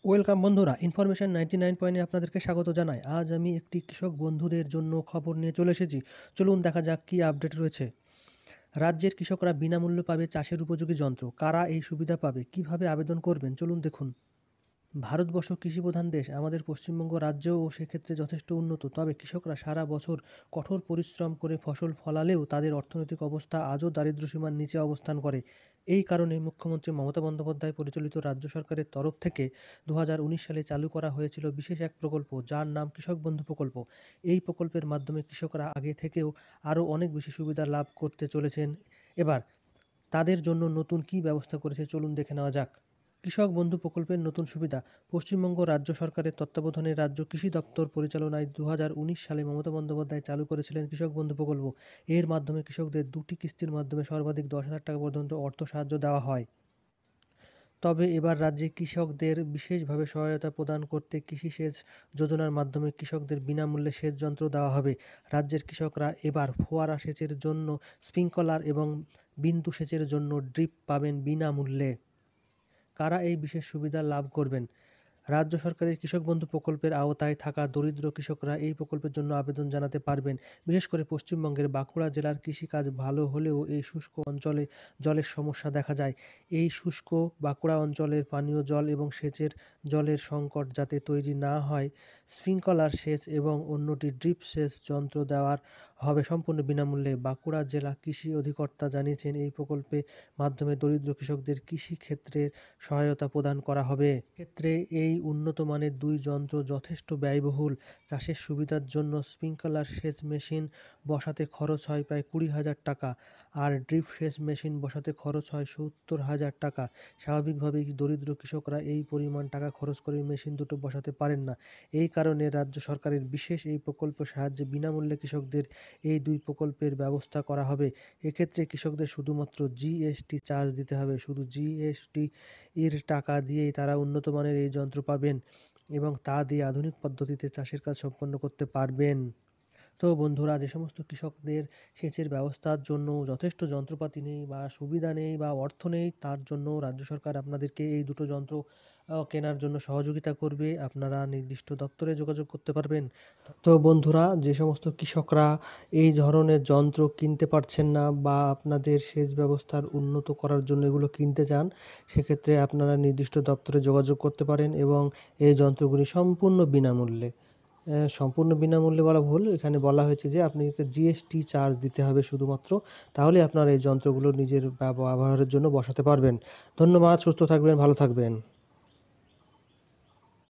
Welcome বন্ধুরা, information 99 আপনাদেরকে স্বাগত জানাই। আজ আমি একটি কৃষক বন্ধুদের জন্য খবর নিয়ে চলে এসেছি। চলুন দেখা যাক কী আপডেট রয়েছে। রাজ্যের কৃষকরা বিনামূল্যে পাবে চাষের উপযোগী যন্ত্র। কারা এই সুবিধা পাবে, কিভাবে আবেদন করবেন, চলুন দেখুন। ভারতবর্ষ কৃষিপ্রধান দেশ। আমাদের পশ্চিমবঙ্গ রাজ্যও সেক্ষেত্রে যথেষ্ট উন্নত। তবে কৃষকরা সারা বছর কঠোর পরিশ্রম করে ফসল ফলালেও তাদের অর্থনৈতিক অবস্থা আজও দারিদ্র্যসীমার নিচে অবস্থান করে। এই কারণে মুখ্যমন্ত্রী মমতা বন্দ্যোপাধ্যায় পরিচালিত রাজ্য সরকারের তরফ থেকে 2019 সালে চালু করা হয়েছিল বিশেষ এক প্রকল্প, যার নাম কৃষক বন্ধু প্রকল্প। এই প্রকল্পের মাধ্যমে কৃষকরা আগে থেকেও আরও অনেক বেশি সুবিধা লাভ করতে চলেছেন। এবার তাদের জন্য নতুন কী ব্যবস্থা করেছে, চলুন দেখে নেওয়া যাক। কৃষক বন্ধু প্রকল্পের নতুন সুবিধা। পশ্চিমবঙ্গ রাজ্য সরকারের তত্ত্বাবধানে রাজ্য কৃষি দপ্তর পরিচালনায় 2019 সালে মমতা বন্দ্যোপাধ্যায় চালু করেছিলেন কৃষক বন্ধু প্রকল্প। এর মাধ্যমে কৃষকদের 2টি কিস্তির মাধ্যমে সর্বাধিক 10,000 টাকা পর্যন্ত অর্থ সাহায্য দেওয়া হয়। তবে এবার রাজ্যে কৃষকদের বিশেষভাবে সহায়তা প্রদান করতে কৃষি সেচ যোজনার মাধ্যমে কৃষকদের বিনামূল্যে সেচ যন্ত্র দেওয়া হবে। রাজ্যের কৃষকরা এবার ফোয়ারা সেচের জন্য স্প্রিংকলার এবং বিন্দু সেচের জন্য ড্রিপ পাবেন বিনামূল্যে। কারা এই বিশেষ সুবিধা লাভ করবেন? রাজ্য সরকারের কৃষক বন্ধু প্রকল্পের আওতায় থাকা দরিদ্র কৃষকরা এই প্রকল্পের জন্য আবেদন জানাতে পারবেন। বিশেষ করে পশ্চিমবঙ্গের বাঁকুড়া জেলার কৃষিকাজ ভালো হলেও এই শুষ্ক অঞ্চলে জলের সমস্যা দেখা যায়। এই শুষ্ক বাঁকুড়া অঞ্চলের পানীয় জল এবং সেচের জলের সংকট যাতে তৈরি না হয়, স্প্রিংকলার সেচ এবং অন্যটি ড্রিপ সেচ যন্ত্র দেওয়ার হবে সম্পূর্ণ বিনামূল্যে। বাঁকুড়া জেলা কৃষি অধিকর্তা জানিয়েছেন, এই প্রকল্পের মাধ্যমে দরিদ্র কৃষকদের কৃষি ক্ষেত্রে সহায়তা প্রদান করা হবে। ক্ষেত্রে এই উন্নত মানের 2 যন্ত্র যথেষ্ট ব্যয়বহুল। চাষের সুবিধার জন্য স্প্রিংকলার সেচ মেশিন বসাতে খরচ হয় প্রায় 20,000 টাকা, আর ড্রিপ সেচ মেশিন বসাতে খরচ হয় 70,000 টাকা। স্বাভাবিকভাবেই দরিদ্র কৃষকরা এই পরিমাণ টাকা খরচ করে মেশিন দুটো বসাতে পারেন না। এই কারণে রাজ্য সরকারের বিশেষ এই প্রকল্প সাহায্যে বিনামূল্যে কৃষকদের এই 2 প্রকল্পের ব্যবস্থা করা হবে। এক্ষেত্রে কৃষকদের শুধুমাত্র জিএসটি চার্জ দিতে হবে। শুধু জিএসটি এর টাকা দিয়েই তারা উন্নত মানের এই যন্ত্র পাবেন এবং তা দিয়ে আধুনিক পদ্ধতিতে চাষের কাজ সম্পন্ন করতে পারবেন। তো বন্ধুরা, যে সমস্ত কৃষকদের সেচের ব্যবস্থার জন্য যথেষ্ট যন্ত্রপাতি নেই বা সুবিধা নেই বা অর্থ নেই, তার জন্য রাজ্য সরকার আপনাদেরকে এই দুটো যন্ত্র কেনার জন্য সহযোগিতা করবে। আপনারা নির্দিষ্ট দপ্তরে যোগাযোগ করতে পারবেন। তো বন্ধুরা, যে সমস্ত কৃষকরা এই ধরনের যন্ত্র কিনতে পারছেন না বা আপনাদের সেচ ব্যবস্থার উন্নত করার জন্য এগুলো কিনতে চান, সেক্ষেত্রে আপনারা নির্দিষ্ট দপ্তরে যোগাযোগ করতে পারেন এবং এই যন্ত্রগুলি সম্পূর্ণ বিনামূল্যে, সম্পূর্ণ বিনামূল্যে বলা ভুল, এখানে বলা হয়েছে যে আপনাকে জিএসটি চার্জ দিতে হবে শুধুমাত্র। তাহলে আপনারা এই যন্ত্রগুলো নিজের ব্যবহারের জন্য বসাতে পারবেন। ধন্যবাদ। সুস্থ থাকবেন, ভালো থাকবেন।